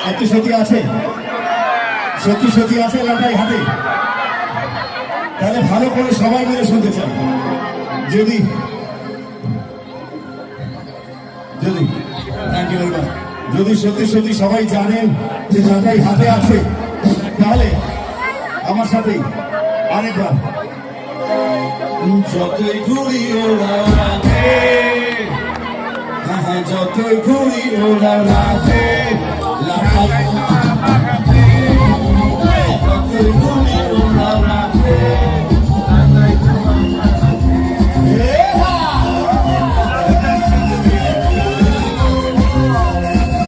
সত্যি সত্যি আছে, সত্যি সত্যি আছে এলাকায় হাতে। তাহলে ভালো করে সবাই মিলে শুনতে চাই। যদি যদি যদি সত্যি সত্যি সবাই জানেন যে লাটাই হাতে আছে, তাহলে আমার সাথেই আরেকবার যতই ঘুরি ওরা রাধে, হ্যাঁ যতই ঘুরি ওরা রাধে।